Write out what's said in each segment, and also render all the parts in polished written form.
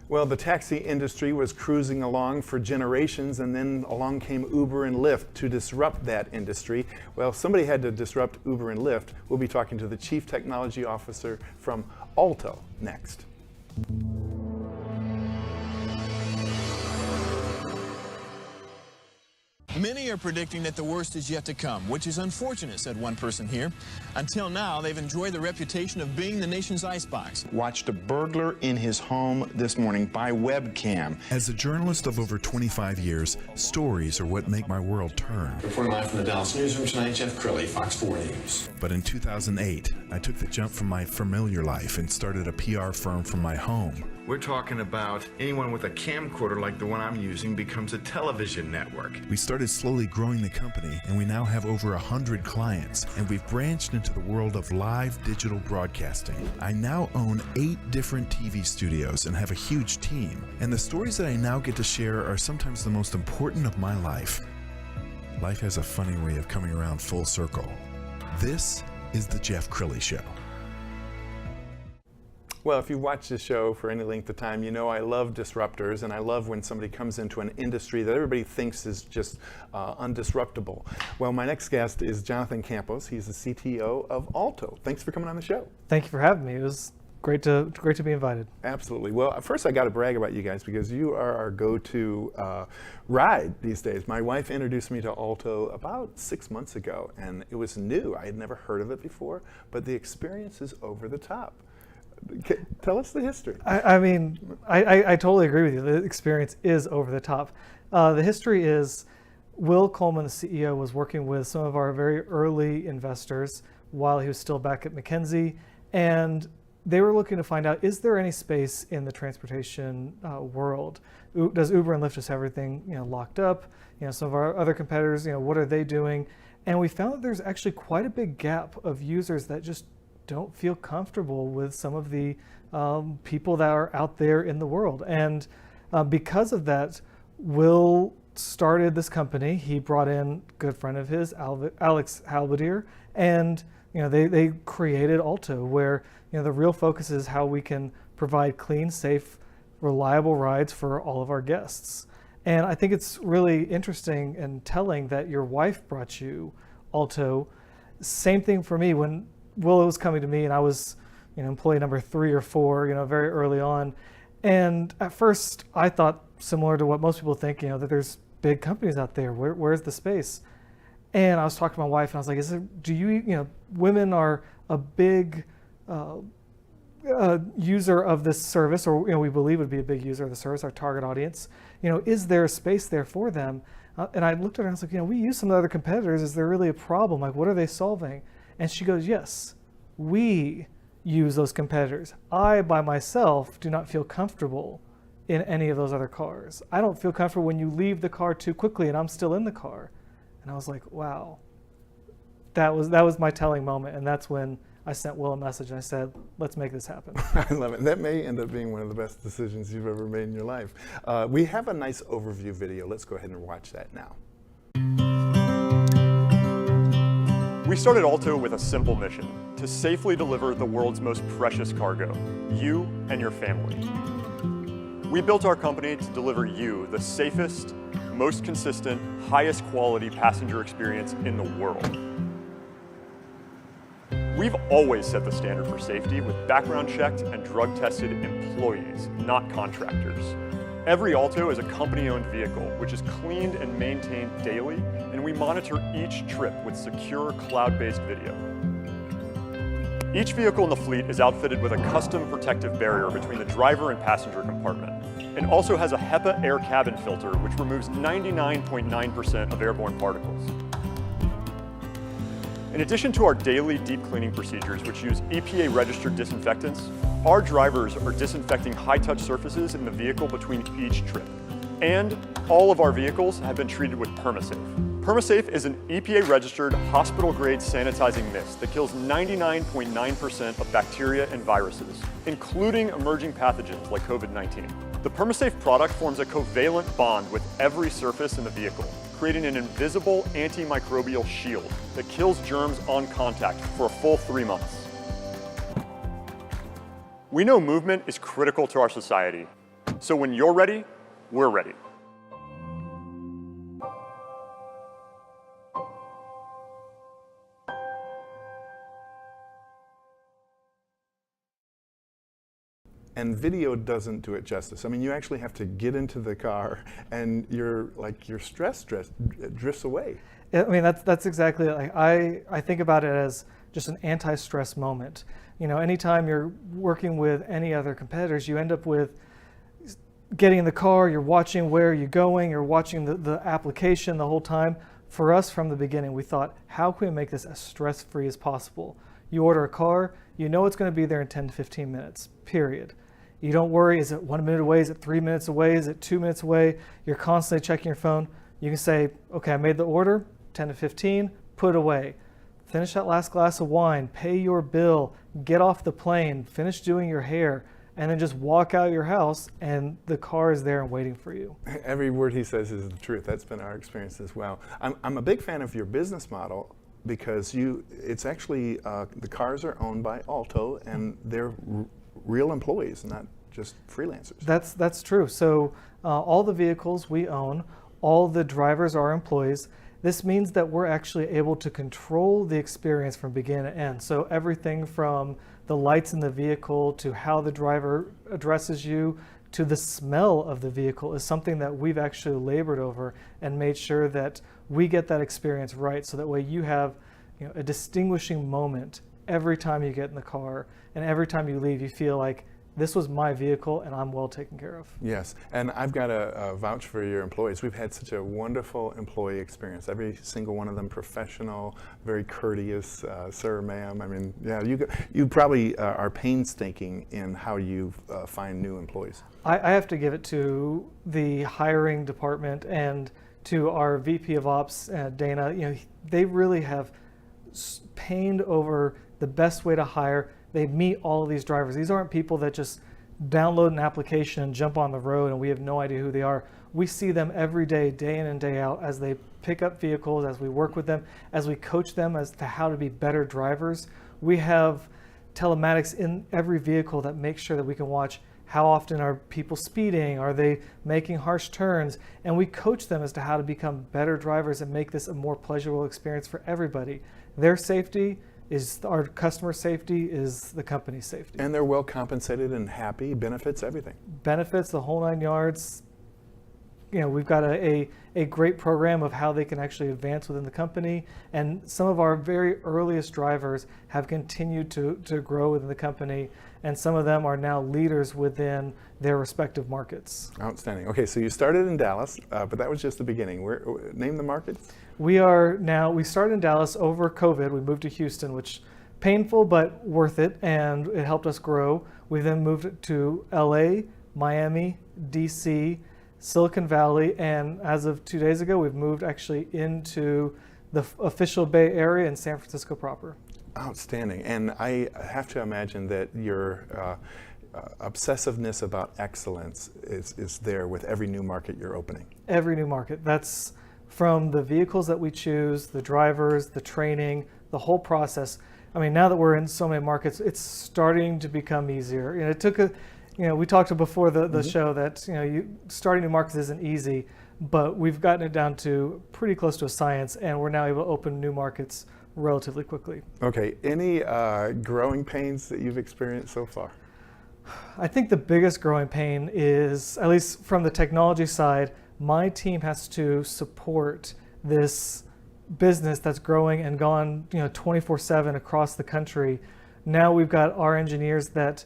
Well, the taxi industry was cruising along for generations, and then along came Uber and Lyft to disrupt that industry. Well, somebody had to disrupt Uber and Lyft. We'll be talking to the Chief Technology Officer from Alto next. Many are predicting that the worst is yet to come, which is unfortunate, said one person here. Until now, they've enjoyed the reputation of being the nation's icebox. Watched a burglar in his home this morning by webcam. As a journalist of over 25 years, stories are what make my world turn. Reporting live from the Dallas newsroom tonight, Jeff Crilley, Fox 4 News. But in 2008, I took the jump from my familiar life and started a PR firm from my home. We're talking about anyone with a camcorder like the one I'm using becomes a television network. We started slowly growing the company, and we now have over 100 clients, and we've branched into the world of live digital broadcasting. I now own 8 different TV studios and have a huge team, and the stories that I now get to share are sometimes the most important of my life. Life has a funny way of coming around full circle. This is the Jeff Crilley Show. Well, if you've watched this show for any length of time, you know I love disruptors, and I love when somebody comes into an industry that everybody thinks is just undisruptible. Well, my next guest is Jonathan Campos. He's the CTO of Alto. Thanks for coming on the show. Thank you for having me. It was great to be invited. Absolutely. Well, first I got to brag about you guys because you are our go-to ride these days. My wife introduced me to Alto about 6 months ago, and it was new. I had never heard of it before, but the experience is over the top. Tell us the history. I totally agree with you. The experience is over the top. The history is Will Coleman, the CEO, was working with some of our very early investors while he was still back at McKinsey, and they were looking to find out, is there any space in the transportation world? Does Uber and Lyft just have everything locked up? Some of our other competitors, what are they doing? And we found that there's actually quite a big gap of users that just don't feel comfortable with some of the people that are out there in the world. And because of that, Will started this company. He brought in a good friend of his, Alex Halbadier, and they created Alto, where the real focus is how we can provide clean, safe, reliable rides for all of our guests. And I think it's really interesting and telling that your wife brought you Alto. Same thing for me when Will was coming to me, and I was, employee number 3 or 4, very early on. And at first, I thought, similar to what most people think, that there's big companies out there. Where's the space? And I was talking to my wife, and I was like, women are a big user of this service, or we believe would be a big user of the service, our target audience. Is there a space there for them? And I looked at her, and I was like, we use some of the other competitors. Is there really a problem? Like, what are they solving? And she goes, yes, we use those competitors. I, by myself, do not feel comfortable in any of those other cars. I don't feel comfortable when you leave the car too quickly and I'm still in the car. And I was like, wow, that was my telling moment. And that's when I sent Will a message and I said, let's make this happen. I love it. That may end up being one of the best decisions you've ever made in your life. We have a nice overview video. Let's go ahead and watch that now. We started Alto with a simple mission: to safely deliver the world's most precious cargo, you and your family. We built our company to deliver you the safest, most consistent, highest quality passenger experience in the world. We've always set the standard for safety with background checked and drug tested employees, not contractors. Every Alto is a company-owned vehicle, which is cleaned and maintained daily, and we monitor each trip with secure cloud-based video. Each vehicle in the fleet is outfitted with a custom protective barrier between the driver and passenger compartment, and also has a HEPA air cabin filter, which removes 99.9% of airborne particles. In addition to our daily deep cleaning procedures, which use EPA-registered disinfectants, our drivers are disinfecting high-touch surfaces in the vehicle between each trip. And all of our vehicles have been treated with PermaSafe. PermaSafe is an EPA-registered, hospital-grade sanitizing mist that kills 99.9% of bacteria and viruses, including emerging pathogens like COVID-19. The PermaSafe product forms a covalent bond with every surface in the vehicle, creating an invisible antimicrobial shield that kills germs on contact for a full 3 months. We know movement is critical to our society. So when you're ready, we're ready. And video doesn't do it justice. I mean, you actually have to get into the car, and your stress drifts away. I mean, that's exactly, like, I think about it as just an anti-stress moment. You know, anytime you're working with any other competitors, you end up with getting in the car, you're watching where you're going, you're watching the application the whole time. For us, from the beginning, we thought, how can we make this as stress-free as possible? You order a car, you know it's going to be there in 10 to 15 minutes, period. You don't worry, is it 1 minute away, is it 3 minutes away, is it 2 minutes away? You're constantly checking your phone. You can say, okay, I made the order, 10 to 15, put it away. Finish that last glass of wine, pay your bill, get off the plane, finish doing your hair, and then just walk out of your house and the car is there and waiting for you. Every word he says is the truth. That's been our experience as well. I'm a big fan of your business model because it's actually, the cars are owned by Alto and they're real employees, not just freelancers. That's true. So all the vehicles we own, all the drivers are employees. This means that we're actually able to control the experience from beginning to end. So everything from the lights in the vehicle to how the driver addresses you to the smell of the vehicle is something that we've actually labored over and made sure that we get that experience right, so that way you have, you know, a distinguishing moment every time you get in the car, and every time you leave you feel like this was my vehicle and I'm well taken care of. Yes, and I've got to vouch for your employees. We've had such a wonderful employee experience. Every single one of them professional, very courteous, sir, ma'am. I mean, yeah, you probably are painstaking in how you find new employees. I have to give it to the hiring department and to our VP of Ops, Dana. You know, they really have pained over the best way to hire. They meet all of these drivers. These aren't people that just download an application and jump on the road and we have no idea who they are. We see them every day, day in and day out, as they pick up vehicles, as we work with them, as we coach them as to how to be better drivers. We have telematics in every vehicle that makes sure that we can watch how often are people speeding, are they making harsh turns, and we coach them as to how to become better drivers and make this a more pleasurable experience for everybody. Their safety is our customer safety, is the company's safety. And they're well compensated and happy, benefits, everything. Benefits, the whole 9 yards. You know, we've got a great program of how they can actually advance within the company. And some of our very earliest drivers have continued to grow within the company. And some of them are now leaders within their respective markets. Outstanding. Okay, so you started in Dallas, but that was just the beginning. Name the markets? We started in Dallas over COVID. We moved to Houston, which painful, but worth it. And it helped us grow. We then moved to LA, Miami, DC, Silicon Valley, and as of 2 days ago, we've moved actually into the official Bay Area in San Francisco proper. Outstanding. And I have to imagine that your obsessiveness about excellence is there with every new market you're opening. Every new market. That's from the vehicles that we choose, the drivers, the training, the whole process. I mean, now that we're in so many markets, it's starting to become easier. You know, it took we talked before the show that, starting new markets isn't easy, but we've gotten it down to pretty close to a science, and we're now able to open new markets relatively quickly. Okay, any growing pains that you've experienced so far? I think the biggest growing pain is, at least from the technology side, my team has to support this business that's growing and gone 24/7 across the country. Now we've got our engineers that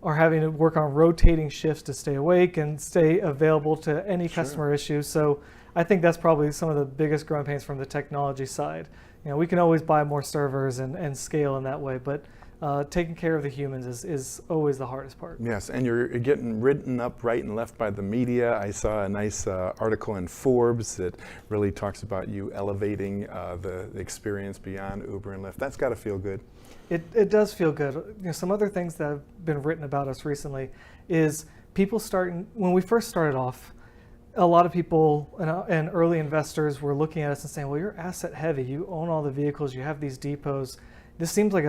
are having to work on rotating shifts to stay awake and stay available to any customer issues. So I think that's probably some of the biggest growing pains from the technology side. We can always buy more servers and scale in that way, but taking care of the humans is always the hardest part. Yes, and you're getting written up right and left by the media. I saw a nice article in Forbes that really talks about you elevating the experience beyond Uber and Lyft. That's got to feel good. It does feel good. Some other things that have been written about us recently is people when we first started off, a lot of people and early investors were looking at us and saying, well, you're asset heavy. You own all the vehicles. You have these depots. This seems like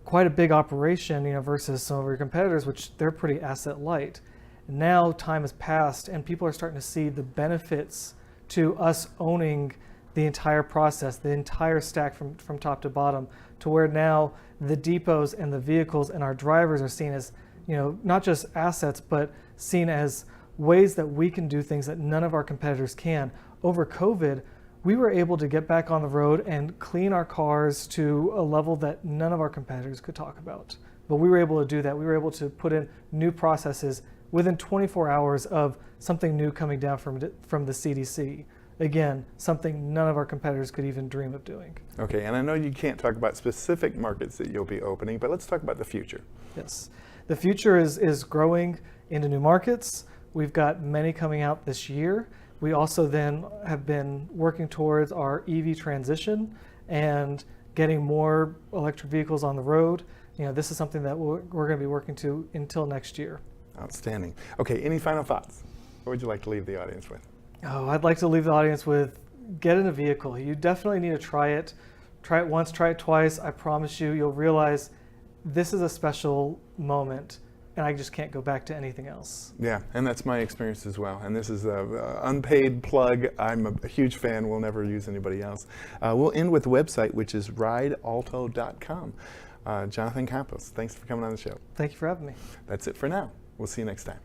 quite a big operation, versus some of your competitors, which they're pretty asset light. Now time has passed and people are starting to see the benefits to us owning the entire process, the entire stack from top to bottom, to where now the depots and the vehicles and our drivers are seen as, not just assets, but seen as ways that we can do things that none of our competitors can. Over COVID, we were able to get back on the road and clean our cars to a level that none of our competitors could talk about. But we were able to do that. We were able to put in new processes within 24 hours of something new coming down from the CDC. Again, something none of our competitors could even dream of doing. Okay, and I know you can't talk about specific markets that you'll be opening, but let's talk about the future. Yes, the future is growing into new markets. We've got many coming out this year. We also then have been working towards our EV transition and getting more electric vehicles on the road. This is something that we're going to be working to until next year. Outstanding. Okay, any final thoughts? What would you like to leave the audience with? Oh, I'd like to leave the audience with, get in a vehicle. You definitely need to try it. Try it once, try it twice. I promise you, you'll realize this is a special moment and I just can't go back to anything else. Yeah, and that's my experience as well. And this is an unpaid plug. I'm a huge fan. We'll never use anybody else. We'll end with the website, which is ridealto.com. Jonathan Campos, thanks for coming on the show. Thank you for having me. That's it for now. We'll see you next time.